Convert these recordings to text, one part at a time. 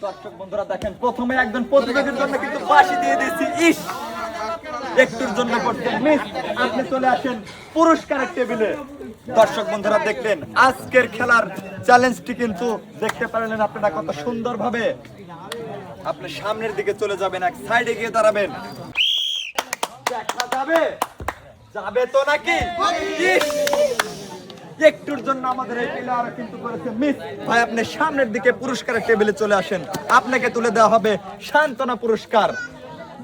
দর্শক বন্ধুরা দেখেন, প্রথমে একজন প্রতিযোগীর জন্য কিন্তু বাঁশি দিয়ে দিয়েছি। ইস, একটুর জন্য করছেন মিস। আপনি চলে আসেন পুরস্কারের টেবিলে। দর্শক বন্ধুরা দেখলেন আজকের খেলার চ্যালেঞ্জটি কিন্তু দেখতে পারলেন আপনারা কত সুন্দরভাবে। আপনি সামনের দিকে চলে যাবেন, এক সাইডে গিয়ে দাঁড়াবেন। দেখা যাবে, যাবে তো নাকি? ইস, একটুর জন্য আমাদের এই প্লেয়ার কিন্তু করেছে মিস। ভাই আপনি সামনের দিকে পুরস্কারের টেবিলে চলে আসেন, আপনাকে তুলে দেওয়া হবে সান্ত্বনা পুরস্কার।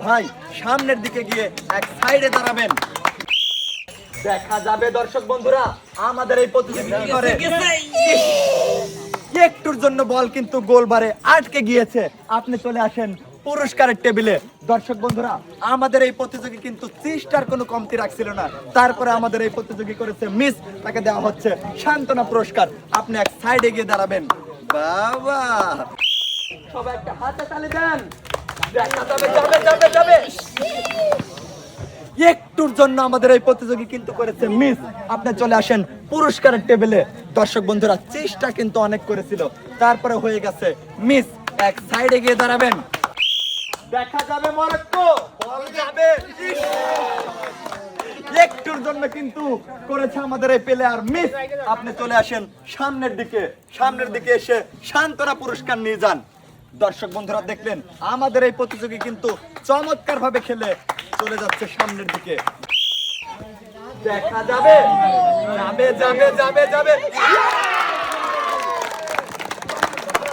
ভাই সামনের দিকে গিয়ে এক সাইডে দাঁড়াবেন। দেখা যাবে দর্শক বন্ধুরা আমাদের এই প্রতিযোগী কি করে। একটুর জন্য বল কিন্তু গোলবারে আটকে গিয়েছে। আপনি চলে আসেন পুরস্কারের টেবিলে। দর্শক বন্ধুরা আমাদের এই প্রতিযোগী কিন্তু চেষ্টার কোনো কমতি রাখছিল না, তারপরে আমাদের এই প্রতিযোগী করেছে মিস, তাকে দেওয়া হচ্ছে সান্ত্বনা পুরস্কার। আপনি এক সাইডে গিয়ে দাঁড়াবেন। বাবা সবাই একটা হাতে তালি দেন। দেখা যাবে, যাবে যাবে যাবে। একটুর জন্য আমাদের এই প্রতিযোগী কিন্তু করেছে মিস। আপনি চলে আসেন পুরস্কারের টেবিলে। দর্শক বন্ধুরা চেষ্টা কিন্তু অনেক করেছিল, তারপরে হয়ে গেছে মিস। এক সাইডে গিয়ে দাঁড়াবেন। দেখা যাবে মরক্কো, বল যাবে। একটুর জন্য কিন্তু করেছে আমাদের এই প্লেয়ার মিস। আপনি চলে আসেন সামনের দিকে, সামনের দিকে এসে সান্ত্বনা পুরস্কার নিয়ে যান। দর্শক বন্ধুরা দেখলেন আমাদের এই প্রতিযোগী কিন্তু চমৎকার ভাবে খেলে চলে যাচ্ছে সামনের দিকে। দেখা যাবে, যাবে যাবে যাবে যাবে।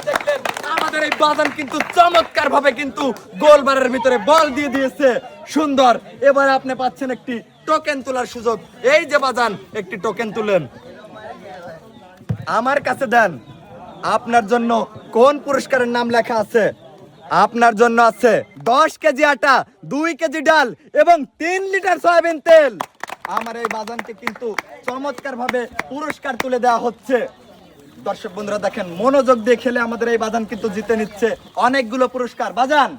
দেখলেন আমাদের এই বাজান কিন্তু চমৎকার ভাবে কিন্তু গোলবারের ভিতরে বল দিয়ে দিয়েছে, সুন্দর। এবার আপনি পাচ্ছেন একটি টোকেন তোলার সুযোগ। এই যে বাজান, একটি টোকেন তুলেন, আমার কাছে দেন। আপনার জন্য কোন পুরস্কারের নাম লেখা আছে? আপনার জন্য আছে 10 কেজি আটা, 2 কেজি ডাল এবং 3 লিটার সয়াবিন তেল। আমার এই বাজানকে কিন্তু চমৎকার ভাবে পুরস্কার তুলে দেওয়া হচ্ছে। দর্শক বন্ধুরা দেখেন মনোযোগ দিয়ে খেলে আমাদের এই বাজান কিন্তু জিতে নিচ্ছে অনেকগুলো পুরস্কার। বাজান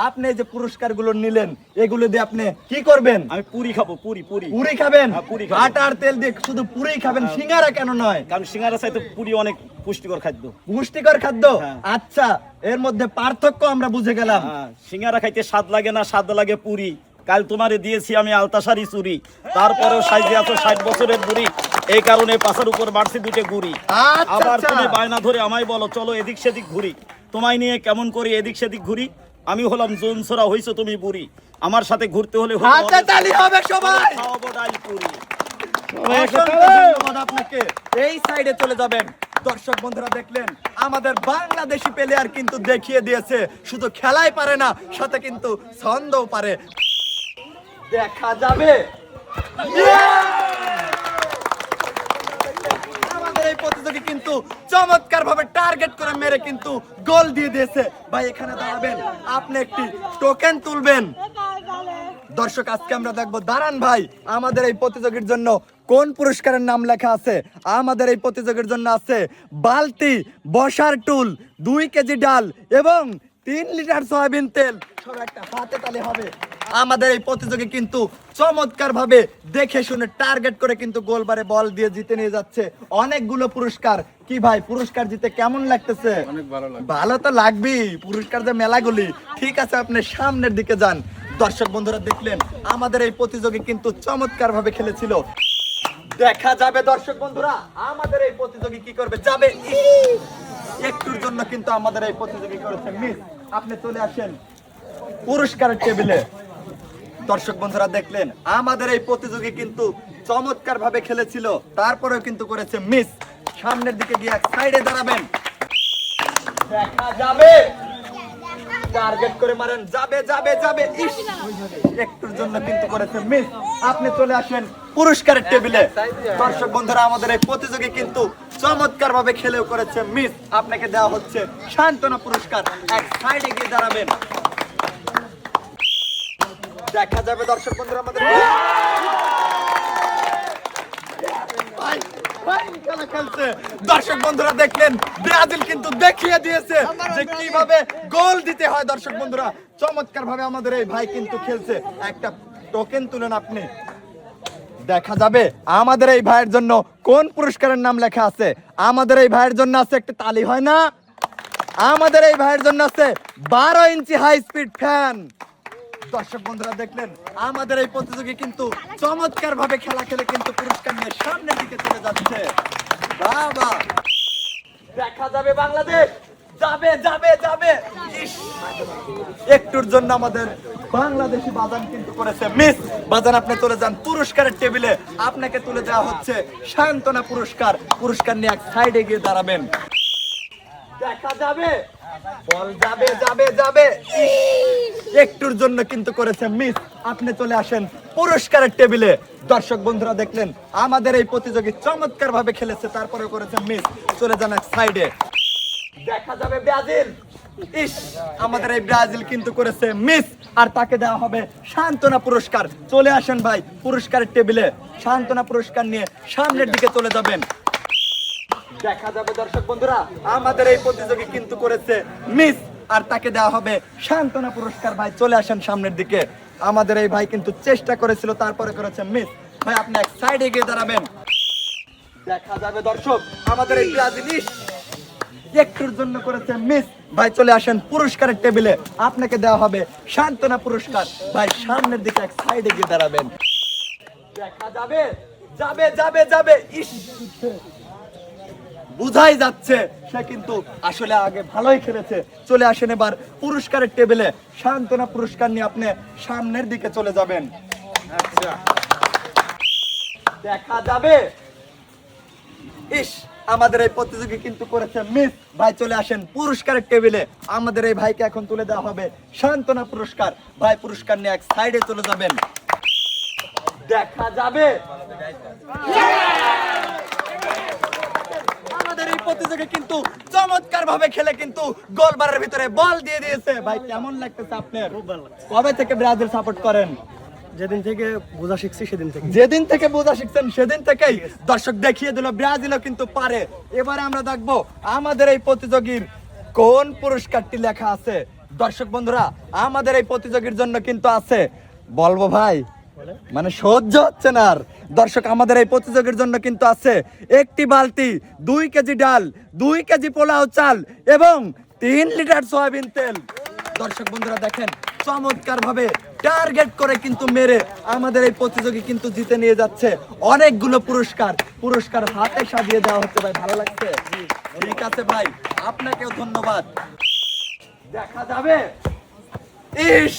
আপনি যে পুরস্কারগুলো নিলেন এগুলো দিয়ে আপনি কি করবেন? আমি পুরি খাবো, পুরি পুরি পুরি খাবেন? পুরি খাবো। আটা আর তেল দিয়ে শুধু পুরি খাবেন, সিঙ্গারা কেন নয়? কারণ সিঙ্গারা চাইতে পুরি অনেক পুষ্টিকর খাদ্য। পুষ্টিকর খাদ্য? হ্যাঁ। আচ্ছা, এর মধ্যে পার্থক্য আমরা বুঝে গেলাম। সিঙ্গারা খাইতে স্বাদ লাগে না, স্বাদ লাগে পুরি। কাল তোমারে দিয়েছি আমি আলতাসারি চুরি, তারপরেও সাইজে আছো 60 বছরের বুড়ি, এই কারণে পাশার উপর বাড়ছে দুটো গুড়ি। আচ্ছা, আবার আচ্ছা। তুমি বায়না ধরে আমায় বলো চলো এদিক সেদিক ঘুরি, তোমায় নিয়ে কেমন করি এদিক সেদিক ঘুরি। আমি হলাম জোনসরা, হইছো তুমি বুড়ি, আমার সাথে ঘুরতে হলে হাতে তালি হবে সবাই। খাওয়াবো ডাল পুরি। অসংখ্য ধন্যবাদ আপনাকে। এই সাইডে চলে যাবেন। দর্শক বন্ধুরা দেখলেন আমাদের বাংলাদেশি প্লেয়ার কিন্তু দেখিয়ে দিয়েছে শুধু খেলাই পারে না, সাথে কিন্তু ছন্দও পারে। দেখা যাবে, আমাদের এই প্রতিযোগী কিন্তু চমৎকার ভাবে টার্গেট করে মেরে কিন্তু গোল দিয়ে দিয়েছে। ভাই এখানে দাঁড়াবেন, আপনি একটি টোকেন তুলবেন। দর্শক আজকে আমরা দেখবো, দাঁড়ান ভাই, আমাদের এই প্রতিযোগীর জন্য কোন পুরস্কারের নাম লেখা আছে? আমাদের এই প্রতিযোগীর জন্য আছে বালতি, বসার টুল, 2 কেজি ডাল এবং 3 লিটার সয়াবিন তেল। সব একটা হাতে তালি হবে। আমাদের এই প্রতিযোগী কিন্তু চমৎকার ভাবে দেখে শুনে টার্গেট করে কিন্তু গোলবারে বল দিয়ে জিতে নিয়ে যাচ্ছে অনেকগুলো পুরস্কার। কি ভাই পুরস্কার জিতে কেমন লাগতেছে? অনেক ভালো লাগে। ভালো তো লাগবেই, পুরস্কার যে মেলাগুলি। ঠিক আছে, আপনি সামনের দিকে যান। দর্শক বন্ধুরা দেখলেন আমাদের এই প্রতিযোগী কিন্তু চমৎকার ভাবে খেলেছিল। দেখা যাবে দর্শক বন্ধুরা আমাদের এই প্রতিযোগী কি করবে। যাবে, একটুর জন্য কিন্তু আমাদের এই প্রতিযোগী করেছে মিস। আপনি চলে আসেন পুরস্কারের টেবিলে। দর্শক বন্ধুরা দেখলেন আমাদের এই প্রতিযোগী কিন্তু চমৎকার ভাবে খেলেছিল, তারপরেও কিন্তু করেছে মিস। সামনের দিকে গিয়ে এক সাইডে দাঁড়াবেন। দেখা যাবে, টার্গেট করে মারেন। যাবে যাবে যাবে। ইস, একটুর জন্য কিন্তু করেছে মিস। আপনি চলে আসেন পুরস্কারের টেবিলে। দর্শক বন্ধুরা আমাদের এই প্রতিযোগী কিন্তু চমৎকার ভাবে খেলেও করেছে মিস। আপনাকে দেওয়া হচ্ছে সান্ত্বনা পুরস্কার। এক সাইডে গিয়ে দাঁড়াবেন। দেখা যাবে দর্শক বন্ধুরা আমাদের দর্শক বন্ধুরা দেখলেন ব্রাজিল কিন্তু দেখিয়ে দিয়েছে যে কিভাবে গোল দিতে হয়। দর্শক বন্ধুরা চমৎকার ভাবে আমাদের এই ভাই কিন্তু খেলছে। একটা টোকেন তুলেন আপনি। দেখা যাবে আমাদের এই ভাইয়ের জন্য কোন পুরস্কারের নাম লেখা আছে। আমাদের এই ভাইয়ের জন্য আছে একটা তালি, হয় না? আমাদের এই ভাইয়ের জন্য আছে 12 ইঞ্চি হাই স্পিড ফ্যান। দর্শক বন্ধুরা দেখলেন আমাদের এই প্রতিযোগী কিন্তু চমৎকার ভাবে খেলা খেলে কিন্তু পুরস্কার নিয়ে সামনের দিকে চলে যাচ্ছে। বাবা, দেখা যাবে বাংলাদেশ, যাবে যাবে যাবে। ইস, একটুর জন্য আমাদের বাংলাদেশি বাজান কিন্তু করেছে মিস। বাজান আপনি চলে যান পুরস্কারের টেবিলে, আপনাকে তুলে দেওয়া হচ্ছে সান্ত্বনা পুরস্কার। পুরস্কার নিয়ে এক সাইডে গিয়ে দাঁড়াবেন। দেখা যাবে, বল যাবে যাবে যাবে। ইস, একটুর জন্য কিন্তু করেছে মিস। আপনি চলে আসেন পুরস্কারের টেবিলে। দর্শক বন্ধুরা দেখলেন আমাদের এই প্রতিযোগী চমৎকার ভাবে খেলেছে, তারপরে করেছে মিস। চলে যান এক সাইডে। দেখা যাবে ব্রাজিল। ইস, আমাদের এই ব্রাজিল কিন্তু করেছে মিস, আর তাকে দেওয়া হবে সান্ত্বনা পুরস্কার। চলে আসেন ভাই পুরস্কারের টেবিলে, সান্ত্বনা পুরস্কার নিয়ে সামনের দিকে চলে যাবেন। দেখা যাবে দর্শক বন্ধুরা আমাদের এই প্রতিযোগী কিন্তু করেছে মিস, আর তাকে দেওয়া হবে সান্ত্বনা পুরস্কার। ভাই চলে আসেন সামনের দিকে। আমাদের এই ভাই কিন্তু চেষ্টা করেছিল, তারপরে করেছে মিস। ভাই আপনি এক সাইডে গিয়ে দাঁড়াবেন। দেখা যাবে দর্শক আমাদের এই ব্রাজিল একটুর জন্য করেছে মিস। ভাই চলে আসেন পুরস্কারের টেবিলে, আপনাকে দেওয়া হবে সান্ত্বনা পুরস্কার। ভাই সামনের দিকে এক সাইডে গিয়ে দাঁড়াবেন। দেখা যাবে, যাবে যাবে যাবে। ইস, বুঝাই যাচ্ছে সে কিন্তু আসলে আগে ভালোই খেলেছে। চলে আসেন এবার পুরস্কারের টেবিলে, সান্ত্বনা পুরস্কার নিয়ে আপনি সামনের দিকে চলে যাবেন। আচ্ছা, দেখা যাবে। ইস, আমাদের এই প্রতিযোগী কিন্তু করেছে মিস। ভাই চলে আসেন পুরস্কারের টেবিলে, আমাদের এই ভাইকে এখন তুলে দেওয়া হবে সান্ত্বনা পুরস্কার। ভাই পুরস্কার নিয়ে এক সাইডে চলে যাবেন। দেখা যাবে, আমাদের এই প্রতিযোগী কিন্তু চমৎকার ভাবে খেলে কিন্তু গোলবারের ভিতরে বল দিয়ে দিয়েছে। ভাই কেমন লাগতেছে আপনার? কবে থেকে ব্রাজিল সাপোর্ট করেন? যেদিন থেকে বোঝা শিখছি সেদিন থেকে। যেদিন থেকে বোঝা শিখছেন সেদিন থেকেই। দর্শক দেখিয়ে দিল ব্রাজিলও কিন্তু পারে। এবারে আমরা দেখবো আমাদের এই প্রতিযোগীর কোন পুরস্কারটি লেখা আছে। দর্শক বন্ধুরা আমাদের এই প্রতিযোগীর জন্য কিন্তু আছে, বলবো ভাই মানে সহ্য হচ্ছে না আর। দর্শক আমাদের এই প্রতিযোগীর জন্য কিন্তু আছে একটি বালতি, 2 কেজি ডাল, 2 কেজি পোলাও চাল এবং 3 লিটার সয়াবিন তেল। দর্শক বন্ধুরা দেখেন চমৎকার ভাবে টার্গেট করে কিন্তু মেরে আমাদের এই প্রতিযোগী কিন্তু জিতে নিয়ে যাচ্ছে অনেকগুলো পুরস্কার। পুরস্কার হাতে সাজিয়ে দেওয়া হচ্ছে। ভাই ভালো লাগছে? ঠিক আছে ভাই, আপনাকেও ধন্যবাদ। দেখা যাবে। ইস,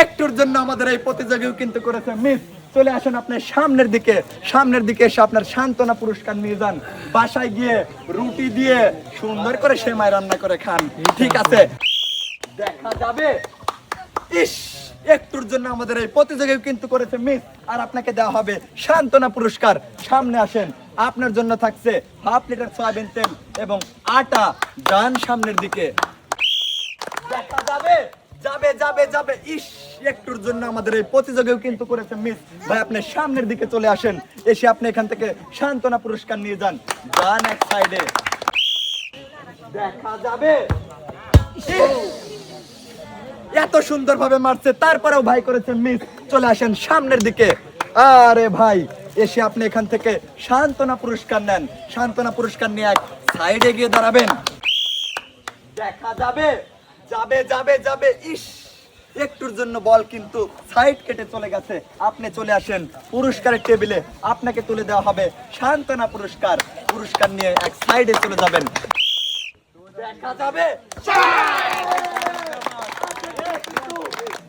একটুর জন্য আমাদের এই প্রতিযোগীও কিন্তু করেছে মিস। চলে আসেন আপনি সামনের দিকে, সামনের দিকে এসে আপনার সান্ত্বনা পুরস্কার নিয়ে যান। বাসায় গিয়ে রুটি দিয়ে সুন্দর করে সেমাই রান্না করে খান। ঠিক আছে, দেখা যাবে। ইস, একটুর জন্য আমাদের এই প্রতিযোগী কিন্তু করেছে মিস, আর আপনাকে দেওয়া হবে সান্ত্বনা পুরস্কার। সামনে আসেন, আপনার জন্য থাকছে 1/2 লিটার সয়াবিন তেল এবং আটা। যান সামনের দিকে। দেখা যাবে, যাবে যাবে যাবে। ইস, একটুর জন্য আমাদের এই প্রতিযোগীও কিন্তু করেছে মিস। ভাই আপনি সামনের দিকে চলে আসেন, এসে আপনি এখান থেকে সান্ত্বনা পুরস্কার নিয়ে যান। যান এক সাইডে। দেখা যাবে। এত সুন্দর ভাবে মারছে, তারপরেও ভাই করেছে মিস। চলে আসেন সামনের দিকে। আরে ভাই এসে আপনি এখান থেকে সান্ত্বনা পুরস্কার নেন। সান্ত্বনা পুরস্কার নিয়ে এক সাইডে গিয়ে দাঁড়াবেন। দেখা যাবে, যাবে যাবে যাবে। ইস, একটুর জন্য বল কিন্তু সাইড কেটে চলে গেছে। আপনি চলে আসেন পুরস্কারের টেবিলে, আপনাকে তুলে দেওয়া হবে সান্ত্বনা পুরস্কার। পুরস্কার নিয়ে এক সাইডে চলে যাবেন। দেখা যাবে।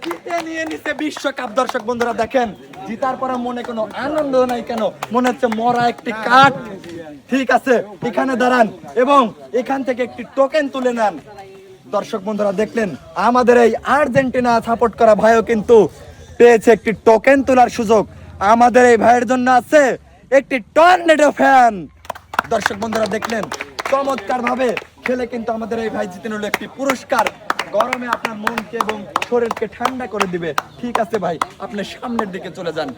জিতে নিয়ে নিছে বিশ্বকাপ। দর্শক বন্ধুরা দেখেন জিতার পরে মনে কোনো আনন্দ নাই, কেন মনে হচ্ছে মরা একটি কাঠ। ঠিক আছে, এখানে দাঁড়ান এবং এখান থেকে একটি টোকেন তুলে নেন। দর্শক বন্ধুরা দেখলেন আমাদের এই আর্জেন্টিনা সাপোর্ট করা ভাইও কিন্তু পেয়েছে একটি টোকেন তোলার সুযোগ। আমাদের এই ভাইয়ের জন্য আছে একটি টর্নেডো ফ্যান। দর্শক বন্ধুরা দেখলেন চমৎকার ভাবে খেলে কিন্তু আমাদের এই ভাই জিতে নিল একটি পুরস্কার। গরমে আপনার মনকে এবং শরীরকে ঠান্ডা করে দিবে। ঠিক আছে ভাই, আপনি সামনের দিকে চলে যান।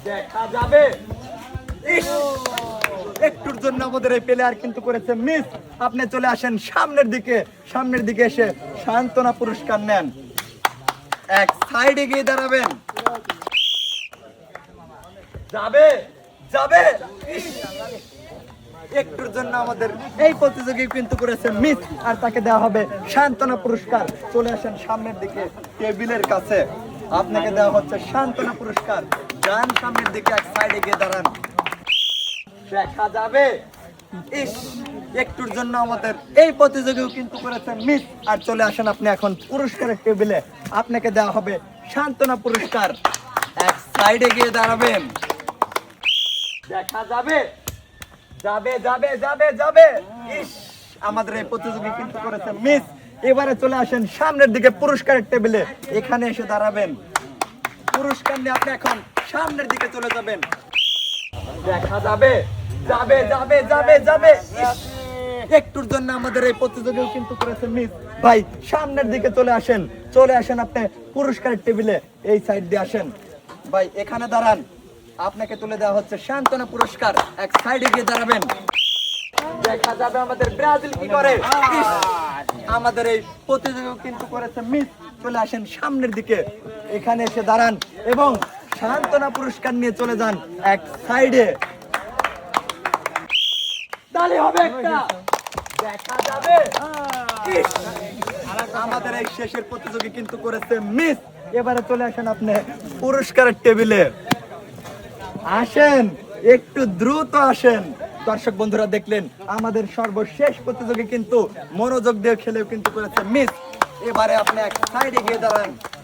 দেখা যাবে। ইস, একটুর জন্য আমাদের এই প্লেয়ার কিন্তু করেছে মিস। আপনি চলে আসেন সামনের দিকে, সামনের দিকে এসে সান্ত্বনা পুরস্কার নেন। এক সাইডে গিয়ে দাঁড়াবেন। যাবে, যাবে। ইস, একটুর জন্য আমাদের এই প্রতিযোগী কিন্তু করেছে মিস, আর তাকে দেওয়া হবে সান্ত্বনা পুরস্কার। চলে আসেন সামনের দিকে টেবিলের কাছে, আপনাকে দেওয়া হচ্ছে সান্ত্বনা পুরস্কার। যান সামনের দিকে, এক সাইডে গিয়ে দাঁড়ান। দেখা যাবে, ইস, একটুর জন্য আমাদের এই প্রতিযোগীও কিন্তু করেছে মিস। আর চলে আসেন আপনি এখন পুরস্কারের টেবিলে, আপনাকে দেওয়া হবে সান্ত্বনা পুরস্কার। এক সাইডে গিয়ে দাঁড়াবেন। দেখা যাবে, যাবে যাবে যাবে যাবে, ইস, আমাদের এই প্রতিযোগী কিন্তু করেছে মিস। এবারে চলে আসেন সামনের দিকে পুরস্কারের টেবিলে, এখানে এসে দাঁড়াবেন। পুরস্কার নিয়ে আপনি এখন সামনের দিকে চলে যাবেন। দেখা যাবে, যাবে যাবে যাবে যাবে, ইস, একটুর জন্য আমাদের এই প্রতিযোগীও কিন্তু করেছে মিস। ভাই সামনের দিকে চলে আসেন, চলে আসেন আপনি পুরস্কারের টেবিলে, এই সাইড দিয়ে আসেন। ভাই এখানে দাঁড়ান, আপনাকে তুলে দেওয়া হচ্ছে সান্ত্বনা পুরস্কার। এক সাইডে গিয়ে দাঁড়াবেন। দেখা যাবে আমাদের ব্রাজিল কি করে। ইস, আমাদের এই প্রতিযোগী কিন্তু করেছে মিস। চলে আসেন সামনের দিকে, এখানে এসে দাঁড়ান এবং সান্ত্বনা পুরস্কার নিয়ে চলে যান এক সাইডে। তাহলে হবে একটা। দেখা যাবে, ইস, আমাদের এই শেষের প্রতিযোগী কিন্তু করেছে মিস। এবারে চলে আসেন আপনি পুরস্কারের টেবিলে, আসেন, একটু দ্রুত আসেন। দর্শক বন্ধুরা দেখলেন আমাদের সর্বশেষ প্রতিযোগী কিন্তু মনোযোগ দিয়ে খেলেও কিন্তু করেছে মিস। এবারে আপনি এক সাইডে গিয়ে দাঁড়ান।